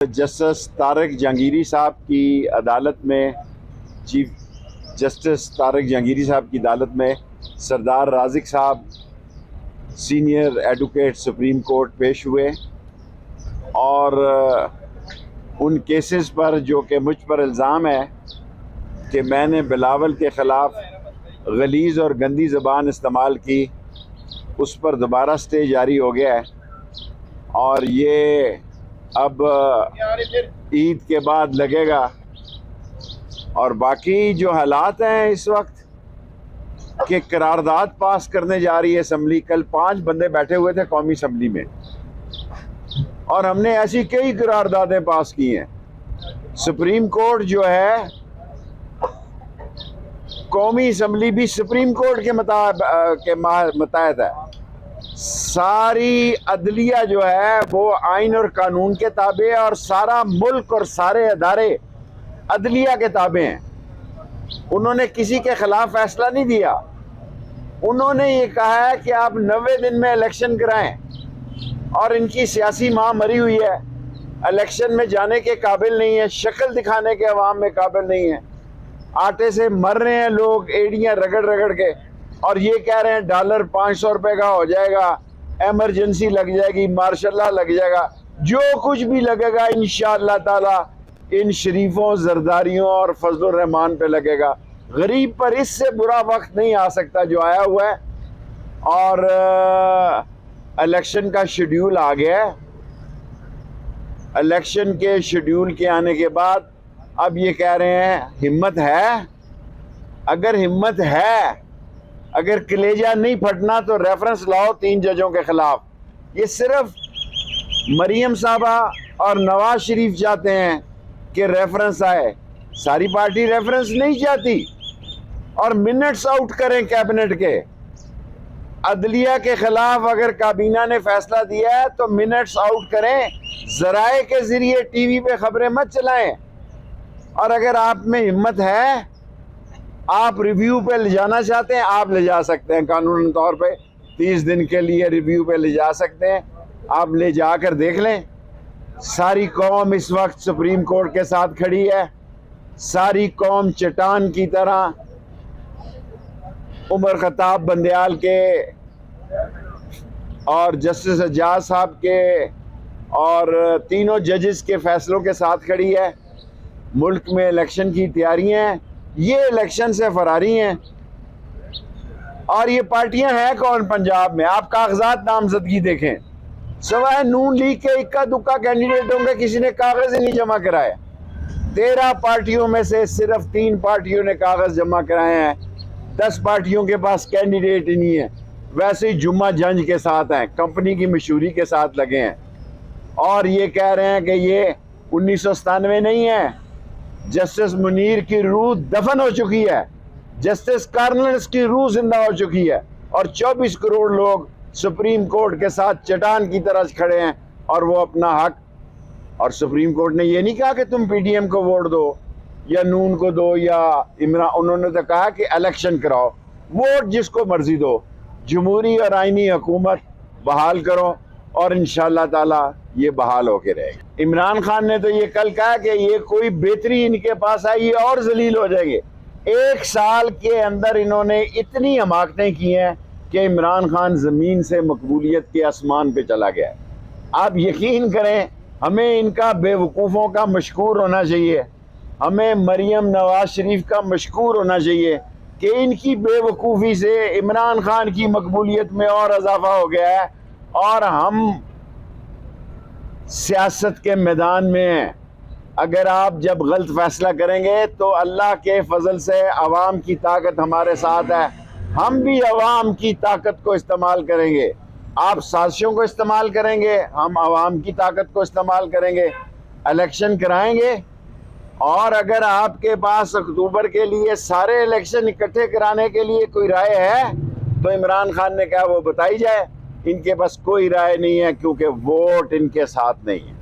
Justice Tariq Jahangiri साहब की अदालत में चीफ जस्टिस तारिक जहांगीरी साहब की अदालत में सरदार राज़िक साहब सीनियर एडवोकेट सुप्रीम कोर्ट पेश हुए और उन केसेस पर जो कि मुझ पर इल्ज़ाम है कि मैंने बिलावल के ख़िलाफ़ गलीज़ और गंदी ज़बान इस्तेमाल की, उस पर दोबारा स्टे जारी हो गया है और ये अब ईद के बाद लगेगा। और बाकी जो हालात हैं इस वक्त कि करारदाद पास करने जा रही है असम्बली। कल 5 बंदे बैठे हुए थे कौमी असम्बली में और हमने ऐसी कई करारदादें पास की हैं। सुप्रीम कोर्ट जो है, कौमी असम्बली भी सुप्रीम कोर्ट के मुताबिक है। सारी अदलिया जो है वो आइन और कानून के ताबे है और सारा मुल्क और सारे अदारे अदलिया के ताबे हैं। उन्होंने किसी के खिलाफ फैसला नहीं दिया। उन्होंने ये कहा है कि आप 90 दिन में इलेक्शन कराएं और इनकी सियासी माँ मरी हुई है, इलेक्शन में जाने के काबिल नहीं है, शक्ल दिखाने के अवाम में काबिल नहीं है। आटे से मर रहे हैं लोग एड़ियाँ रगड़ रगड़ के और ये कह रहे हैं डॉलर 500 रुपए का हो जाएगा, एमरजेंसी लग जाएगी, मार्शल लॉ लग जाएगा। जो कुछ भी लगेगा इंशाअल्लाह ताला इन शरीफों, जरदारियों और फजलुर रहमान पे लगेगा। गरीब पर इससे बुरा वक्त नहीं आ सकता जो आया हुआ है। और इलेक्शन का शेड्यूल आ गया है। इलेक्शन के शेड्यूल के आने के बाद अब ये कह रहे हैं हिम्मत है। अगर हिम्मत है, अगर कलेजा नहीं फटना तो रेफरेंस लाओ 3 जजों के खिलाफ। ये सिर्फ मरियम साहबा और नवाज शरीफ चाहते हैं कि रेफरेंस आए, सारी पार्टी रेफरेंस नहीं चाहती। और मिनट्स आउट करें कैबिनेट के। अदलिया के खिलाफ अगर काबीना ने फैसला दिया है तो मिनट्स आउट करें, जराए के जरिए टीवी पे खबरें मत चलाएं। और अगर आप में हिम्मत है, आप रिव्यू पे ले जाना चाहते हैं, आप ले जा सकते हैं। कानूनी तौर पे 30 दिन के लिए रिव्यू पे ले जा सकते हैं। आप ले जाकर देख लें। सारी कौम इस वक्त सुप्रीम कोर्ट के साथ खड़ी है। सारी कौम चट्टान की तरह उमर खताब बंदयाल के और जस्टिस एजाज साहब के और तीनों जजेस के फैसलों के साथ खड़ी है। मुल्क में इलेक्शन की तैयारियां हैं। ये इलेक्शन से फरारी हैं। और ये पार्टियां हैं कौन पंजाब में? आप कागजात नामजदगी देखें, सवाए नून लीग के इक्का दुक्का कैंडिडेटों के किसी ने कागज ही नहीं जमा कराए। 13 पार्टियों में से सिर्फ 3 पार्टियों ने कागज जमा कराए हैं। 10 पार्टियों के पास कैंडिडेट ही नहीं है। वैसे ही जुम्मा जंज के साथ हैं, कंपनी की मशहूरी के साथ लगे हैं और ये कह रहे हैं कि ये 1997 नहीं है। जस्टिस मुनीर की रूह दफन हो चुकी है, जस्टिस कार्नल्स की रूह जिंदा हो चुकी है और 24 करोड़ लोग सुप्रीम कोर्ट के साथ चट्टान की तरह खड़े हैं और वो अपना हक। और सुप्रीम कोर्ट ने ये नहीं कहा कि तुम पीडीएम को वोट दो या नून को दो या इमरान। उन्होंने तो कहा कि इलेक्शन कराओ, वोट जिसको मर्जी दो, जमहूरी और आईनी हुकूमत बहाल करो और इंशाअल्लाह ताला ये बहाल होके रहेगा। इमरान खान ने तो ये कल कहा कि ये कोई बेहतरी इनके पास आई, ये और जलील हो जाएंगे। 1 साल के अंदर इन्होंने इतनी हमाकतें की हैं कि इमरान खान ज़मीन से मकबूलियत के आसमान पे चला गया है। आप यकीन करें, हमें इनका बेवकूफ़ों का मशकूर होना चाहिए। हमें मरियम नवाज शरीफ का मशकूर होना चाहिए कि इनकी बेवकूफ़ी से इमरान खान की मकबूलियत में और इजाफा हो गया है और हम सियासत के मैदान में हैं। अगर आप जब गलत फैसला करेंगे तो अल्लाह के फजल से अवाम की ताकत हमारे साथ है। हम भी अवाम की ताकत को इस्तेमाल करेंगे। आप साजिशों को इस्तेमाल करेंगे, हम अवाम की ताकत को इस्तेमाल करेंगे, इलेक्शन कराएंगे। और अगर आपके पास अक्टूबर के लिए सारे इलेक्शन इकट्ठे कराने के लिए कोई राय है तो इमरान खान ने कहा वो बताई जाए। इनके पास कोई राय नहीं है क्योंकि वोट इनके साथ नहीं है।